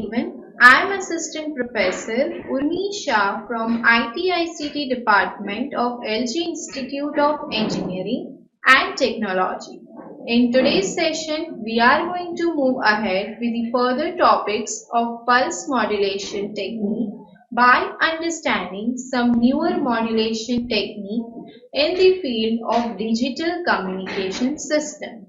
everyone. I am Assistant Professor Urmi Shah from ICT Department of LG Institute of Engineering and Technology. In today's session, we are going to move ahead with the further topics of pulse modulation technique by understanding some newer modulation technique in the field of digital communication system.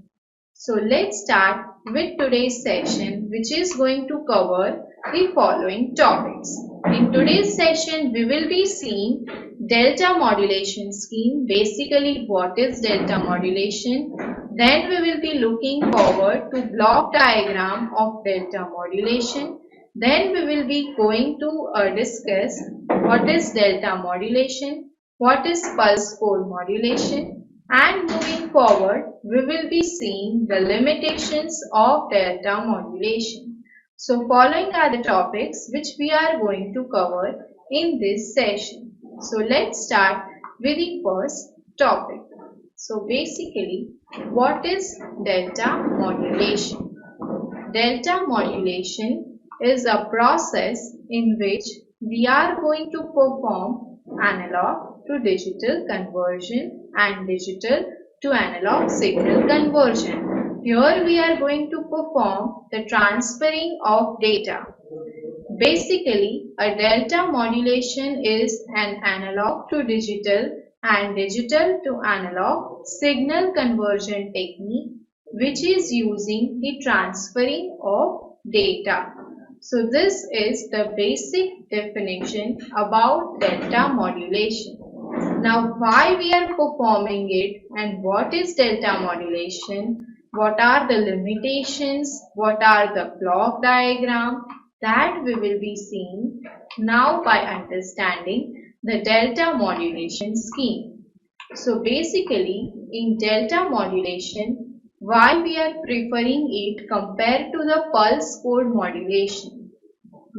So let's start with today's session, which is going to cover the following topics. In today's session, we will be seeing delta modulation scheme. Basically, what is delta modulation? Then we will be looking forward to block diagram of delta modulation. Then we will be going to discuss what is delta modulation, what is pulse code modulation, and moving forward, we will be seeing the limitations of delta modulation. So following are the topics which we are going to cover in this session. So let's start with the first topic. So basically, what is delta modulation? Delta modulation is a process in which we are going to perform analog to digital conversion and digital to analog signal conversion. Here we are going to perform the transferring of data. Basically, a delta modulation is an analog to digital and digital to analog signal conversion technique which is using the transferring of data. So this is the basic definition about delta modulation. Now why we are performing it and what is delta modulation, what are the limitations, what are the block diagram, that we will be seeing now by understanding the delta modulation scheme. So basically in delta modulation, why we are preferring it compared to the pulse code modulation?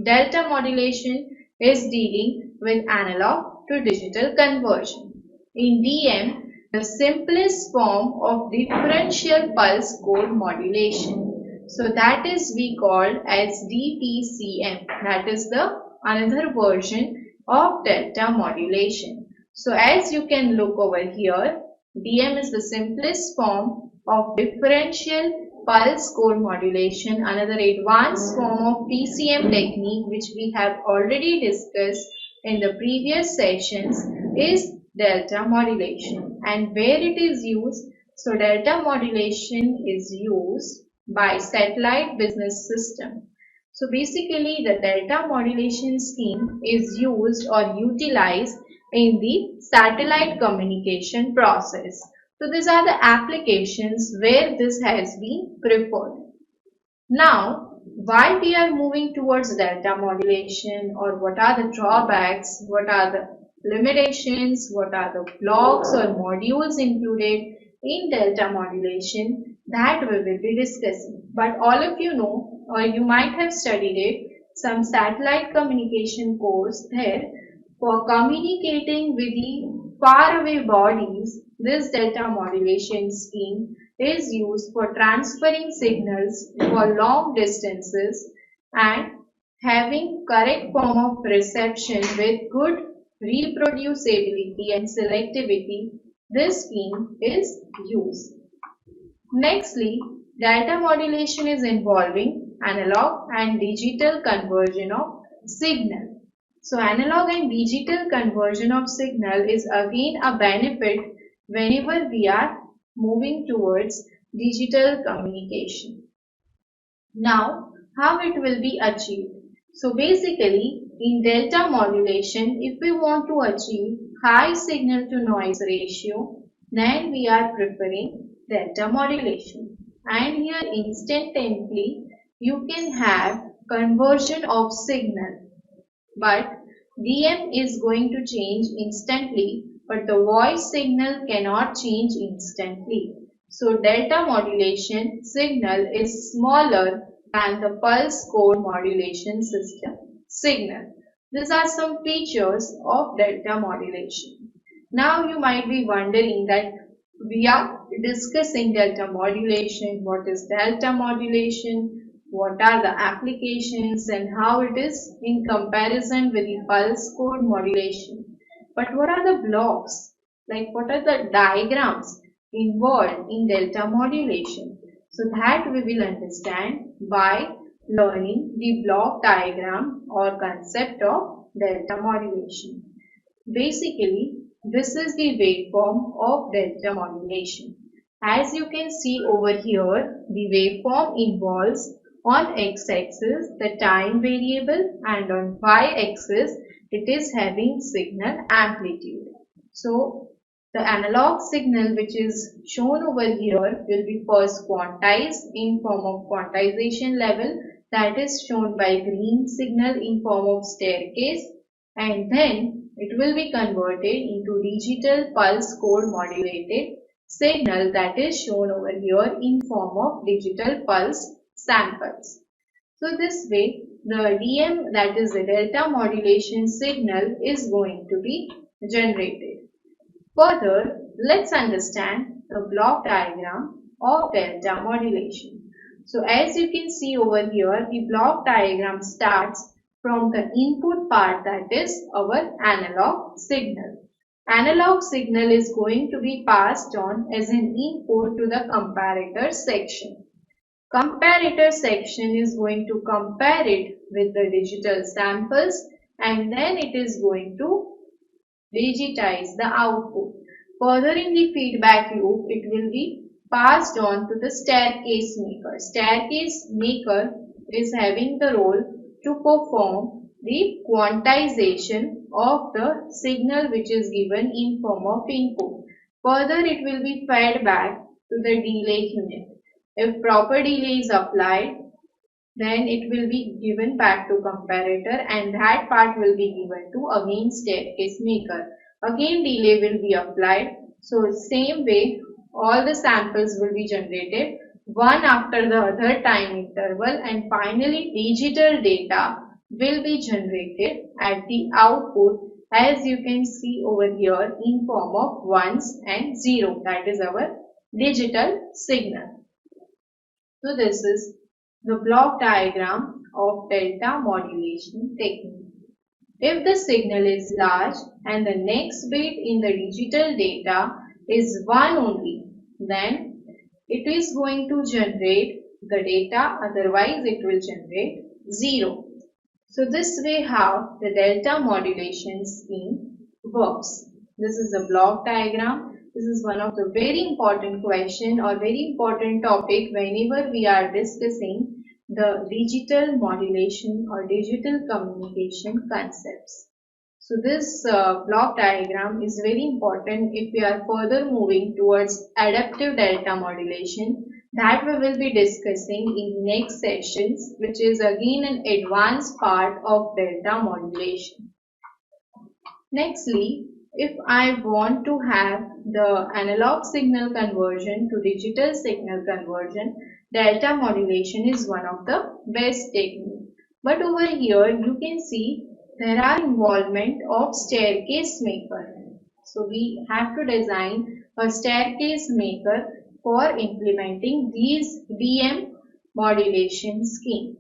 Delta modulation is dealing with analog to digital conversion. In DM, the simplest form of differential pulse code modulation. So that is we call as DPCM. That is the another version of delta modulation. So as you can look over here, DM is the simplest form of differential pulse code modulation. Another advanced form of PCM technique which we have already discussed in the previous sessions is delta modulation. And where it is used? So delta modulation is used by satellite business system. So basically the delta modulation scheme is used or utilized in the satellite communication process. So these are the applications where this has been preferred. Now, why we are moving towards delta modulation, or what are the drawbacks, what are the limitations, what are the blocks or modules included in delta modulation, that we will be discussing. But all of you know, or you might have studied it, some satellite communication course there. For communicating with the faraway bodies, this delta modulation scheme is used for transferring signals for long distances and having correct form of reception with good reproducibility and selectivity. This scheme is used. Nextly, delta modulation is involving analog and digital conversion of signal. So analog and digital conversion of signal is again a benefit whenever we are moving towards digital communication. Now, how it will be achieved? So basically, in delta modulation, if we want to achieve high signal to noise ratio, then we are preferring delta modulation. And here instantly, you can have conversion of signal. But DM is going to change instantly, but the voice signal cannot change instantly. So delta modulation signal is smaller than the pulse code modulation system signal. These are some features of delta modulation. Now you might be wondering that we are discussing delta modulation. What is delta modulation? what are the applications and how it is in comparison with the pulse code modulation. But what are the blocks? Like what are the diagrams involved in delta modulation? So that we will understand by learning the block diagram or concept of delta modulation. Basically, this is the waveform of delta modulation. As you can see over here, the waveform involves on x-axis the time variable and on y-axis it is having signal amplitude. So, the analog signal which is shown over here will be first quantized in form of quantization level, that is shown by green signal in form of staircase, and then it will be converted into digital pulse code modulated signal, that is shown over here in form of digital pulse samples. So this way the DM, that is the delta modulation signal, is going to be generated. Further, let's understand the block diagram of delta modulation. So as you can see over here, the block diagram starts from the input part, that is our analog signal. Analog signal is going to be passed on as an input to the comparator section. Comparator section is going to compare it with the digital samples and then it is going to digitize the output. Further in the feedback loop, it will be passed on to the staircase maker. Staircase maker is having the role to perform the quantization of the signal which is given in form of input. Further, it will be fed back to the delay unit. If proper delay is applied, then it will be given back to comparator and that part will be given to again staircase maker. Again delay will be applied. So same way all the samples will be generated one after the other time interval, and finally digital data will be generated at the output, as you can see over here, in form of ones and zero, that is our digital signal. So this is the block diagram of delta modulation technique. If the signal is large and the next bit in the digital data is 1 only, then it is going to generate the data, otherwise it will generate 0. So this way how the delta modulation scheme works. This is a block diagram. This is one of the very important question or very important topic whenever we are discussing the digital modulation or digital communication concepts. So this block diagram is very important if we are further moving towards adaptive delta modulation, that we will be discussing in next sessions, which is again an advanced part of delta modulation. Nextly, if I want to have the analog signal conversion to digital signal conversion, delta modulation is one of the best techniques. But over here you can see there are involvement of staircase maker. So we have to design a staircase maker for implementing these DM modulation scheme.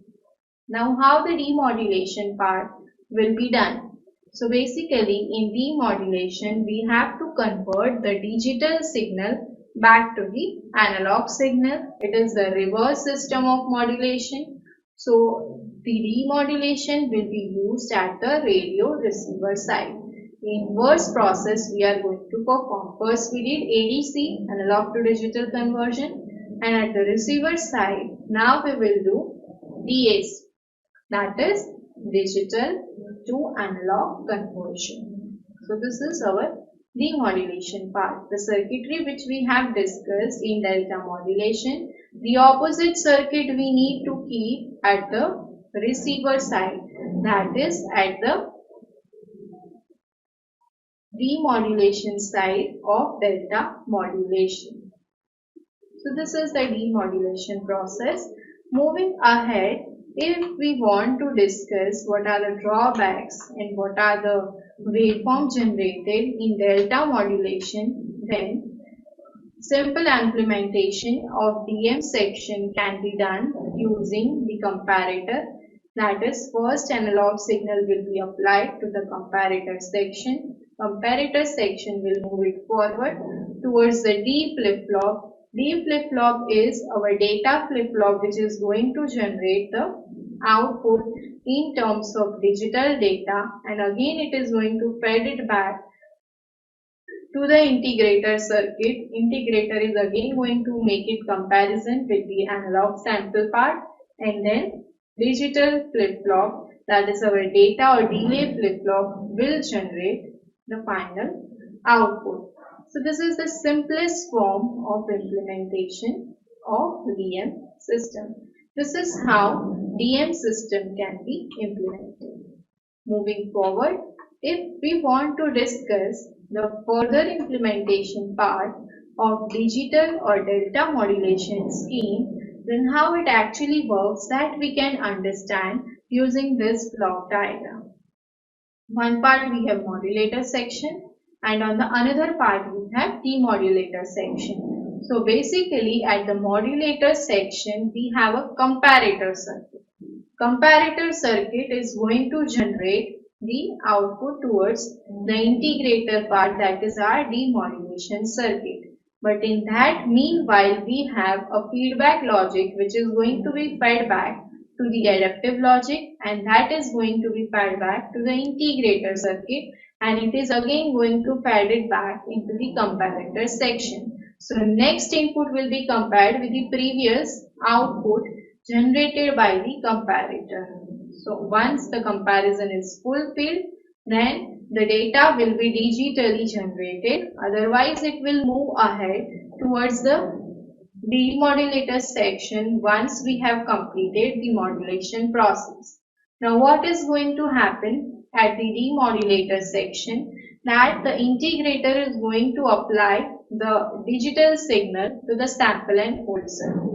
Now how the demodulation part will be done? So basically in demodulation we have to convert the digital signal back to the analog signal. It is the reverse system of modulation. So the demodulation will be used at the radio receiver side. The inverse process we are going to perform. First we did ADC, analog to digital conversion, and at the receiver side now we will do DAC, that is digital to analog conversion. So this is our demodulation part. The circuitry which we have discussed in delta modulation, the opposite circuit we need to keep at the receiver side, that is at the demodulation side of delta modulation. So this is the demodulation process. Moving ahead, if we want to discuss what are the drawbacks and what are the waveforms generated in delta modulation, then Simple implementation of DM section can be done using the comparator. That is, first analog signal will be applied to the comparator section. Comparator section will move it forward towards the D flip-flop. D flip-flop is our data flip-flop which is going to generate the output in terms of digital data, and again it is going to feed it back to the integrator circuit. Integrator is again going to make it comparison with the analog sample part, and then digital flip-flop, that is our data or delay flip-flop, will generate the final output. So this is the simplest form of implementation of DM system. This is how DM system can be implemented. Moving forward, if we want to discuss the further implementation part of digital or delta modulation scheme, then how it actually works, that we can understand using this block diagram. One part we have modulator section, and on the another part we have demodulator section. So basically at the modulator section we have a comparator circuit. Comparator circuit is going to generate the output towards the integrator part, that is our demodulation circuit. But in that meanwhile we have a feedback logic which is going to be fed back to the adaptive logic, and that is going to be fed back to the integrator circuit, and it is again going to feed it back into the comparator section. So next input will be compared with the previous output generated by the comparator. So once the comparison is fulfilled, then the data will be digitally generated. Otherwise, it will move ahead towards the demodulator section once we have completed the modulation process. Now what is going to happen at the demodulator section, that the integrator is going to apply the digital signal to the sample and hold circuit.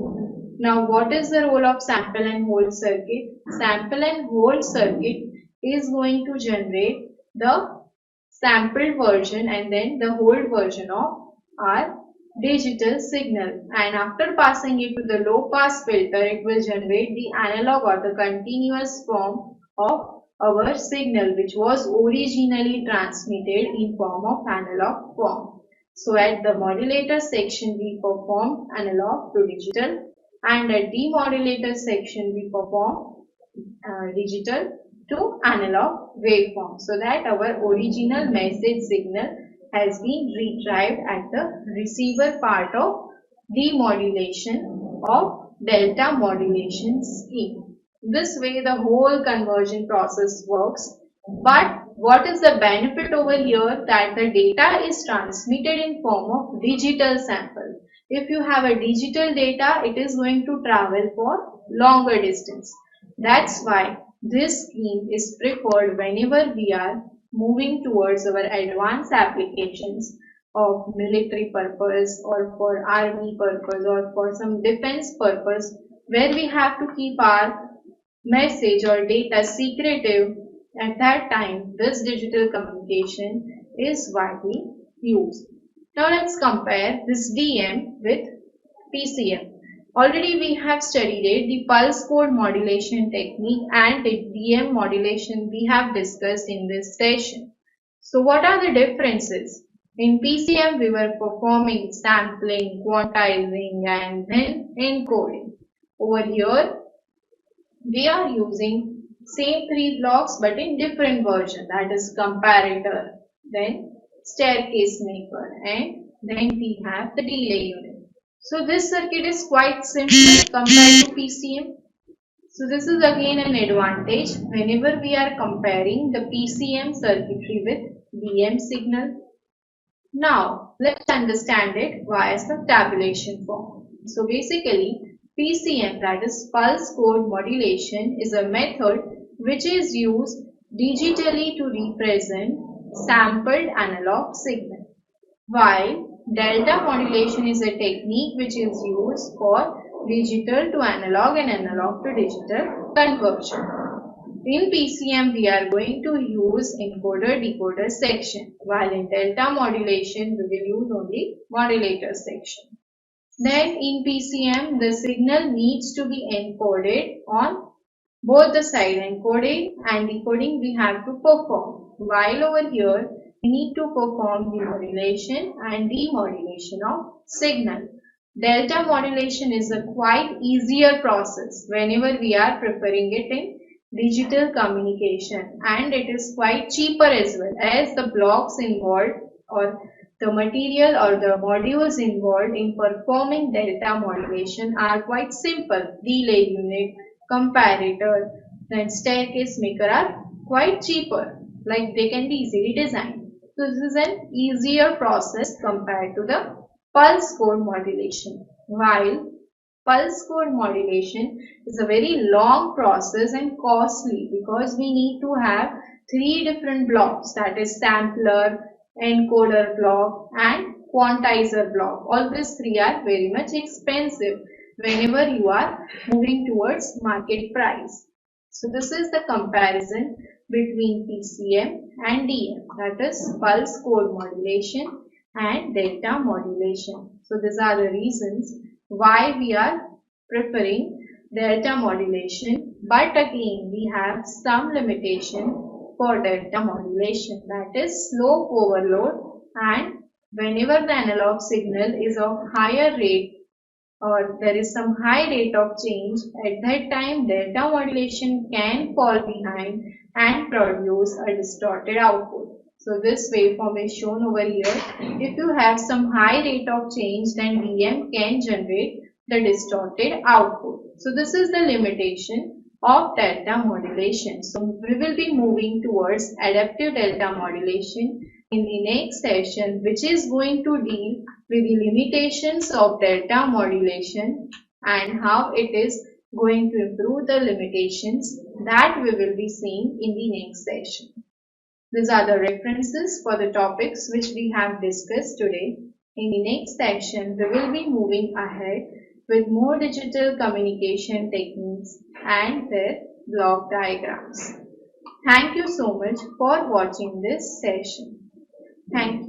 Now what is the role of sample and hold circuit? Sample and hold circuit is going to generate the sampled version and then the hold version of our digital signal, and after passing it to the low pass filter it will generate the analog or the continuous form of our signal which was originally transmitted in form of analog form. So at the modulator section we perform analog to digital, and at demodulator section we perform digital to analog waveform, so that our original message signal has been retrieved at the receiver part of demodulation of delta modulation scheme. This way the whole conversion process works. But what is the benefit over here? That the data is transmitted in form of digital sample. If you have a digital data, it is going to travel for longer distance. That's why this scheme is preferred whenever we are moving towards our advanced applications of military purpose or for army purpose or for some defense purpose, where we have to keep our message or data secretive. At that time this digital communication is widely used. Now let's compare this DM with PCM. Already we have studied the pulse code modulation technique and the DM modulation we have discussed in this session. So what are the differences? In PCM we were performing sampling, quantizing and then encoding. Over here we are using same three blocks but in different version, that is comparator, then staircase maker, and then we have the delay unit. So this circuit is quite simple compared to PCM. So this is again an advantage whenever we are comparing the PCM circuitry with DM signal. Now let's understand it via some tabulation form. So basically PCM, that is pulse code modulation, is a method which is used digitally to represent sampled analog signal, while delta modulation is a technique which is used for digital to analog and analog to digital conversion. In PCM, we are going to use encoder-decoder section, while in delta modulation, we will use only modulator section. Then in PCM, the signal needs to be encoded on both the side. Encoding and decoding we have to perform. While over here, we need to perform the modulation and demodulation of signal. Delta modulation is a quite easier process whenever we are preparing it in digital communication, and it is quite cheaper as well, as the blocks involved or the material or the modules involved in performing delta modulation are quite simple. Delay unit, comparator, then staircase maker are quite cheaper, like they can be easily designed. So this is an easier process compared to the pulse code modulation. While pulse code modulation is a very long process and costly, because we need to have three different blocks, that is sampler, encoder block and quantizer block. All these three are very much expensive whenever you are moving towards market price. So this is the comparison between PCM and DM, that is pulse code modulation and delta modulation. So these are the reasons why we are preferring delta modulation, but again we have some limitation for delta modulation, that is slope overload, and whenever the analog signal is of higher rate or there is some high rate of change, at that time delta modulation can fall behind and produce a distorted output. So this waveform is shown over here. If you have some high rate of change, then DM can generate the distorted output. So this is the limitation of delta modulation. So we will be moving towards adaptive delta modulation in the next session, which is going to deal with the limitations of delta modulation and how it is going to improve the limitations, that we will be seeing in the next session. These are the references for the topics which we have discussed today. In the next section, we will be moving ahead with more digital communication techniques and their block diagrams. Thank you so much for watching this session. Thank you.